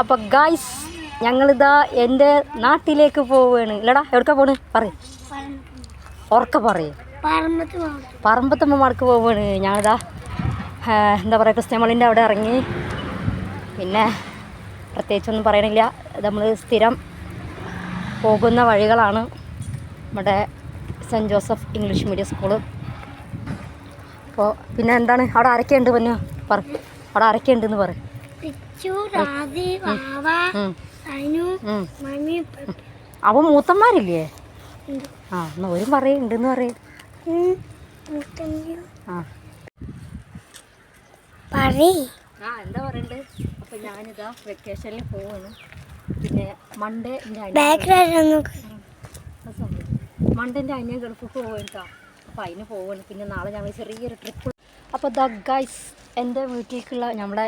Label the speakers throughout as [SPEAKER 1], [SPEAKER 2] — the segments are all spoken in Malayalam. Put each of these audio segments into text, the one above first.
[SPEAKER 1] അപ്പോൾ ഗായ്സ് ഞങ്ങളിതാ എൻ്റെ നാട്ടിലേക്ക് പോവുകയാണ്. ഇല്ലടാ എവിടേക്കാ പോണ് പറയും ഉറക്കെ പറയും പറമ്പത്തമ്മമാർക്ക് പോവുകയാണ്. ഞാനിതാ എന്താ പറയുക ക്രിസ്ത്യാമളിൻ്റെ അവിടെ ഇറങ്ങി. പിന്നെ പ്രത്യേകിച്ചൊന്നും പറയണില്ല. നമ്മൾ സ്ഥിരം പോകുന്ന വഴികളാണ്. നമ്മുടെ Saint Joseph English medium school. അപ്പോൾ പിന്നെ എന്താണ് അവിടെ ആരൊക്കെയുണ്ട് പിന്നെ പറ അവിടെ ആരൊക്കെയുണ്ടെന്ന് പറ. അവ മൂത്തന്മാരില്ലേ? ആ എന്നാ ഒരു പറയുന്നുണ്ടെന്ന് പറയും. എന്താ പറയണ്ട്. അപ്പം ഞാനിതാ വെക്കേഷനിൽ പോവാണ്. പിന്നെ മൺഡേൻ്റെ അനിയൻ ഗൾഫിൽ പോയിട്ടാ. അപ്പോൾ അതിന് പോവാണ്. പിന്നെ നാളെ ഞങ്ങൾ ചെറിയൊരു ട്രിപ്പ്. അപ്പോൾ ദ ഗൈസ് എൻ്റെ വീട്ടിലേക്കുള്ള നമ്മുടെ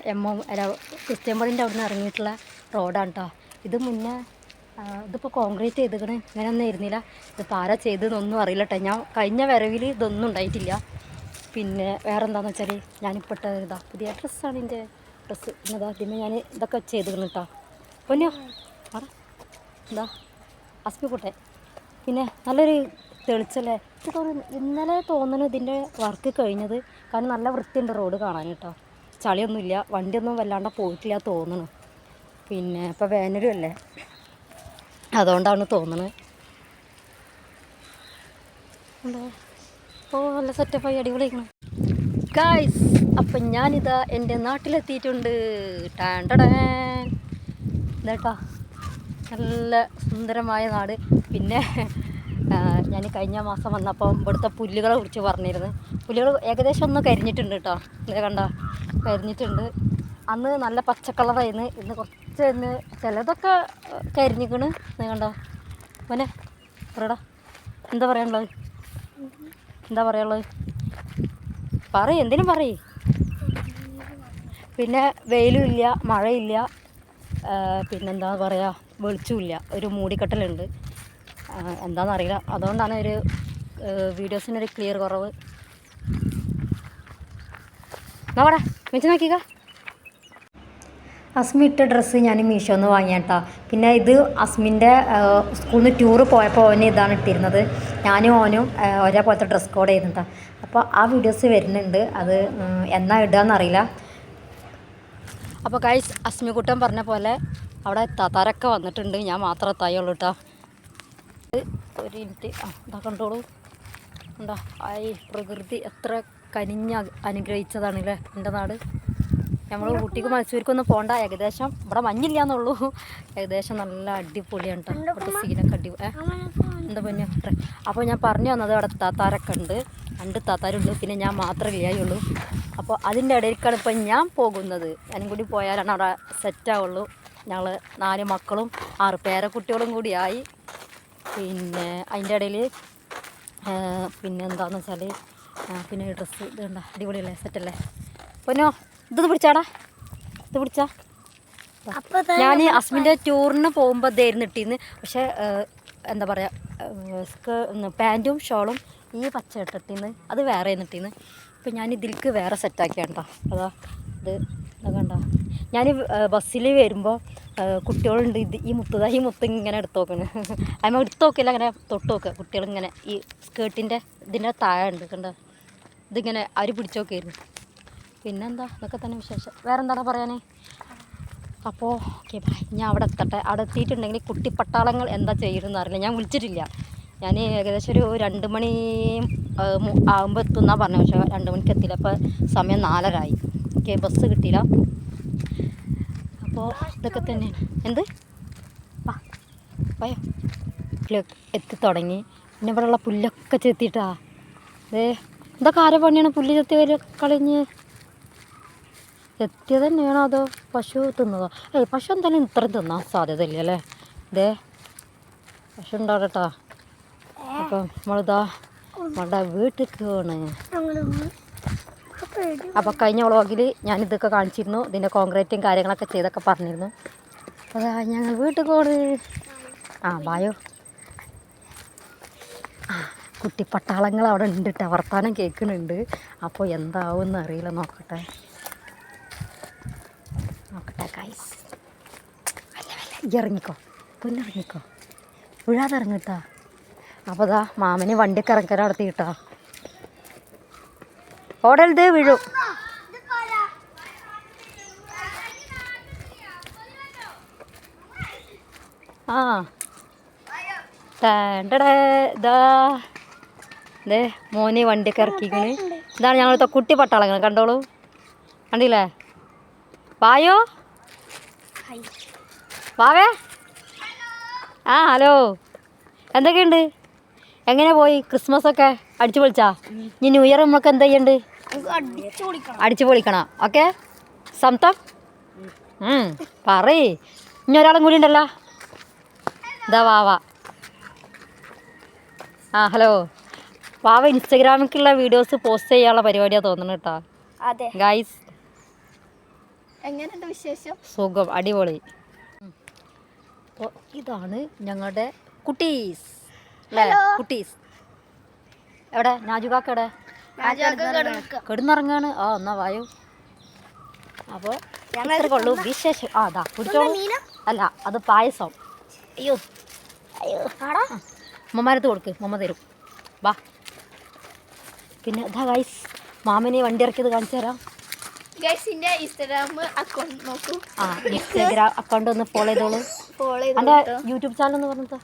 [SPEAKER 1] ക്രിസ്ത്യൻപള്ളിൻ്റെ അവിടെ നിന്ന് ഇറങ്ങിയിട്ടുള്ള റോഡാണ് കേട്ടോ. ഇത് മുന്നേ ഇതിപ്പോൾ കോൺക്രീറ്റ് ചെയ്തിക്കണ്. ഇങ്ങനെയൊന്നും ഇരുന്നില്ല. ഇതിപ്പോൾ ആരാ ചെയ്തതെന്നൊന്നും അറിയില്ല കേട്ടോ. ഞാൻ കഴിഞ്ഞ വരവിൽ ഇതൊന്നും ഉണ്ടായിട്ടില്ല. പിന്നെ വേറെ എന്താണെന്ന് വെച്ചാൽ ഞാനിപ്പോൾ ഇതാ പുതിയ ഡ്രസ്സാണ് എൻ്റെ ഡ്രസ്സ്. ഇന്നതാ പിന്നെ ഞാൻ ഇതൊക്കെ ചെയ്തിരുന്നു കേട്ടോ. പൊന്നോ അവിടെ എന്താ അസ്മിക്കുട്ടെ. പിന്നെ നല്ലൊരു തെളിച്ചല്ലേ. ഇന്നലെ തോന്നുന്നു ഇതിൻ്റെ വർക്ക് കഴിഞ്ഞത്. കാരണം നല്ല വൃത്തിയുണ്ട് റോഡ് കാണാൻ കേട്ടോ. ചളിയൊന്നുമില്ല, വണ്ടിയൊന്നും വല്ലാണ്ട് പോയിട്ടില്ല തോന്നുന്നു. പിന്നെ ഇപ്പോൾ വേനലും അല്ലേ, അതുകൊണ്ടാണ് തോന്നുന്നത്. എന്താ നല്ല സെറ്റപ്പായി അടിപൊളിയാക്കണം ഗായ്സ്. അപ്പം ഞാനിതാ എൻ്റെ നാട്ടിലെത്തിയിട്ടുണ്ട്. ഇതേട്ടാ നല്ല സുന്ദരമായ നാട്. പിന്നെ ഞാൻ കഴിഞ്ഞ മാസം വന്നപ്പോൾ ഇവിടുത്തെ പുല്ലുകളെ കുറിച്ച് പറഞ്ഞിരുന്നു. പുല്ലുകൾ ഏകദേശം ഒന്ന് കരിഞ്ഞിട്ടുണ്ട് കേട്ടോ. ഇത് കണ്ട കരിഞ്ഞിട്ടുണ്ട്. അന്ന് നല്ല പച്ചക്കളറായിരുന്നു. ഇന്ന് കുറച്ച് ഇന്ന് ചിലതൊക്കെ കരിഞ്ഞിക്കണ്. ഇത് കണ്ടോ മോനെ പറയടാ. എന്താ പറയാനുള്ളത്? പറയും, എന്തിനും പറയും. പിന്നെ വെയിലും ഇല്ല, മഴയില്ല, പിന്നെന്താ പറയുക, വെളിച്ചമില്ല, ഒരു മൂടിക്കെട്ടലുണ്ട്. എന്താണെന്നറിയില്ല. അതുകൊണ്ടാണ് ഒരു വീഡിയോസിനൊരു ക്ലിയർ കുറവ്. നോക്കടാ മിച്ച് നോക്കിക്ക. അസ്മി ഇട്ട ഡ്രസ്സ് ഞാൻ മീഷോന്ന് വാങ്ങിയാട്ടാ. പിന്നെ ഇത് അസ്മിൻ്റെ സ്കൂളിൽ നിന്ന് ടൂറ് പോയപ്പോൾ ഓന് ഇതാണ് ഇട്ടിരുന്നത്. ഞാനും ഓനും ഒരേപോലത്തെ ഡ്രസ് കോഡ് ആയിരുന്നു കേട്ടോ. അപ്പോൾ ആ വീഡിയോസ് വരുന്നുണ്ട്. അത് എന്നാ ഇടുകയെന്നറിയില്ല. അപ്പോൾ ഗൈസ് അസ്മിക്കുട്ടൻ പറഞ്ഞ പോലെ അവിടെ താത്താരൊക്കെ വന്നിട്ടുണ്ട്. ഞാൻ മാത്രമേ എത്തായുള്ളൂ കേട്ടോ. ഒരു മിനിറ്റ്. എന്താ കണ്ടോളൂ. എന്താ ഈ പ്രകൃതി എത്ര അനുഗ്രഹിച്ചതാണല്ലേ എൻ്റെ നാട്. നമ്മൾ ഊട്ടിക്ക് മൈസൂർക്കൊന്നും പോകണ്ട. ഏകദേശം ഇവിടെ മഞ്ഞില്ല എന്നുള്ളൂ. ഏകദേശം നല്ല അടിപൊളിയാണ് കേട്ടോ. ഇവിടുത്തെ സീനൊക്കെ അടിപൊളി. എന്താ പൊന്നെ. അപ്പോൾ ഞാൻ പറഞ്ഞു വന്നത് അവിടെ താത്താരൊക്കെ ഉണ്ട്. 2 താത്താരുണ്ട്. പിന്നെ ഞാൻ മാത്രമേ ഇല്ലായുള്ളൂ. അപ്പോൾ അതിൻ്റെ ഇടയിലേക്കാണ് ഇപ്പം ഞാൻ പോകുന്നത്. ഞാനും കൂടി പോയാലാണ് അവിടെ സെറ്റാവുള്ളൂ. ഞങ്ങൾ 4 മക്കളും 6 പേരക്കുട്ടികളും കൂടിയായി. പിന്നെ അതിൻ്റെ ഇടയിൽ പിന്നെ എന്താണെന്ന് വെച്ചാൽ പിന്നെ ഡ്രസ്സ് ഇത് കണ്ട അടിപൊളിയല്ലേ, സെറ്റല്ലേ പൊന്നോ. ഇതൊന്ന് പിടിച്ചാടാ, ഇത് പിടിച്ചാ. ഞാൻ അസ്മിൻ്റെ ടൂറിന് പോകുമ്പോൾ ഇതായിരുന്നു ഇട്ടിന്ന്. പക്ഷേ എന്താ പറയുക, പാൻറ്റും ഷോളും ഈ പച്ച ഇട്ടിന്ന് അത് വേറെ ഇട്ടിന്ന്. ഇപ്പം ഞാൻ ഇതിലേക്ക് വേറെ സെറ്റാക്കിയാണ് കേട്ടോ. അതാ ഇത് കണ്ടോ. ഞാൻ ബസ്സിൽ വരുമ്പോൾ കുട്ടികളുണ്ട്. ഈ മുത്ത് ഇങ്ങനെ എടുത്ത് നോക്കണം. അതിന് എടുത്ത് നോക്കില്ല, അങ്ങനെ തൊട്ട് നോക്കുക. കുട്ടികളിങ്ങനെ ഈ സ്കേർട്ടിൻ്റെ ഇതിൻ്റെ താഴെ ഉണ്ട് കണ്ടോ. ഇതിങ്ങനെ അവർ പിടിച്ച് നോക്കിയായിരുന്നു. പിന്നെന്താ, ഇതൊക്കെ തന്നെ വിശേഷം. വേറെ എന്താണ് പറയാൻ? അപ്പോൾ ഓക്കെ ബൈ. ഞാൻ അവിടെ എത്തട്ടെ. അവിടെ എത്തിയിട്ടുണ്ടെങ്കിൽ കുട്ടിപ്പട്ടാളങ്ങൾ എന്താ ചെയ്യുന്നതെന്ന് അറിയില്ല. ഞാൻ വിളിച്ചിട്ടില്ല. ഞാൻ ഏകദേശം ഒരു 2 മണി ആകുമ്പോൾ എത്തുന്നാണ് പറഞ്ഞത്. പക്ഷേ 2 മണിക്ക് എത്തിയില്ല. അപ്പോൾ സമയം 4:30 ആയി. ഓക്കെ, ബസ് കിട്ടിയില്ല. അപ്പോൾ ഇതൊക്കെ തന്നെയാണ്. എന്ത് പോയോ എത്തി തുടങ്ങി. പിന്നെ ഇവിടെയുള്ള പുല്ലൊക്കെ ചെത്തിയിട്ടാ. ഇതൊക്കെ ആരെ പണിയാണ്? പുല്ല് ചെത്തി കളഞ്ഞ് എത്തിയത് തന്നെയാണോ അതോ പശു തിന്നതോ? പശു എന്തായാലും ഇത്രയും തിന്നാൻ സാധ്യതയില്ല അല്ലേ. പശു ഉണ്ടാവും കേട്ടോ. അപ്പം നമ്മളിതാ നമ്മളുടെ വീട്ടിലേക്ക് പോണ്. അപ്പോൾ കഴിഞ്ഞ വ്ളോഗിൽ ഞാനിതൊക്കെ കാണിച്ചിരുന്നു. ഇതിൻ്റെ കോൺക്രീറ്റും കാര്യങ്ങളൊക്കെ ചെയ്തൊക്കെ പറഞ്ഞിരുന്നു. അപ്പോൾ ഞങ്ങൾ വീട്ടിൽ പോണ്. ബായോ. കുട്ടിപ്പട്ടാളങ്ങൾ അവിടെ ഉണ്ട് കേട്ടോ. വർത്താനം കേൾക്കുന്നുണ്ട്. അപ്പോൾ എന്താവുമെന്ന് അറിയില്ല. നോക്കട്ടെ ഗൈസ്. ഇറങ്ങിക്കോ പൊന്നിറങ്ങിക്കോ വീഴാതെ ഇറങ്ങിട്ടാ. അപ്പോൾ ദാ മാമന് വണ്ടിയൊക്കെ ഇറക്കാൻ നടത്തിയിട്ടാ. ഓടരുത് വീഴും. ആ ഇതാ ദേ മോനെ വണ്ടിയൊക്കെ ഇറക്കിക്കണ്. ഇതാണ് ഞങ്ങളത്തെ കുട്ടി പട്ടാളങ്ങൾ കണ്ടോളൂ. കണ്ടില്ലേ? വായോ വാവേ. ആ ഹലോ, എന്തൊക്കെയുണ്ട്? എങ്ങനെ പോയി ക്രിസ്മസ് ഒക്കെ? അടിച്ചു പൊളിച്ചാ? ഇനി ന്യൂ ഇയർ നമുക്ക് എന്താ ചെയ്യണ്ട്? അടിച്ചു പൊളിക്കണം. ഓക്കെ സംതം പറയ്. ഇനി ഒരാളും കൂടി ഉണ്ടല്ലോ. ഇതാ വാവ. ആ ഹലോ. വാവ ഇൻസ്റ്റഗ്രാമിലേക്കുള്ള വീഡിയോസ് പോസ്റ്റ് ചെയ്യാനുള്ള പരിപാടിയാണ് തോന്നുന്നു കേട്ടോ.
[SPEAKER 2] അതെ
[SPEAKER 1] ഗൈസ്,
[SPEAKER 2] എങ്ങനെയുണ്ട് വിശേഷം?
[SPEAKER 1] സുഖം, അടിപൊളി. അപ്പോൾ ഇതാണ് ഞങ്ങളുടെ കുട്ടീസ് അല്ലേ? കുട്ടീസ് എവിടെ? നാജുകാക്ക എവിടെ? കിടന്നിറങ്ങാണ്. ആ എന്നാ വായു. അപ്പോൾ ഇത്രക്കുള്ളൂ വിശേഷം. ആ അതാ കുടിച്ചോളൂ. അല്ല, അത് പായസം. അയ്യോ അമ്മമാരത്ത് കൊടുക്ക്, മമ്മ തരും. വാ. പിന്നെ ഇതാ ഗൈസ്, മാമനെ വണ്ടി ഇറക്കിയത് കാണിച്ചു തരാം.
[SPEAKER 2] ഇൻസ്റ്റാഗ്രാം അക്കൗണ്ട് നോക്കൂ.
[SPEAKER 1] ആ ഇൻസ്റ്റാഗ്രാം അക്കൗണ്ട് ഒന്ന് ഫോളോ ചെയ്തോളൂ. എൻ്റെ യൂട്യൂബ് ചാനൽ എന്ന് പറഞ്ഞത്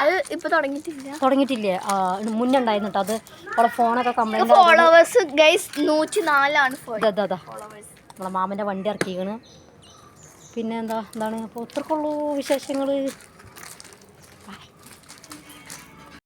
[SPEAKER 2] അത് ഇപ്പൊ
[SPEAKER 1] തുടങ്ങിയിട്ടില്ലേ? മുന്നേ ഉണ്ടായിരുന്നു കേട്ടോ. അത് നമ്മളെ ഫോണൊക്കെ കംപ്ലൈൻറ്റ്.
[SPEAKER 2] ഫോളോവേഴ്സ് ഗൈസ് 104
[SPEAKER 1] നമ്മളെ മാമൻ്റെ വണ്ടി ഇറക്കിക്കണ്. പിന്നെ എന്താണ് അപ്പോൾ ഇത്രക്കുള്ളൂ വിശേഷങ്ങൾ.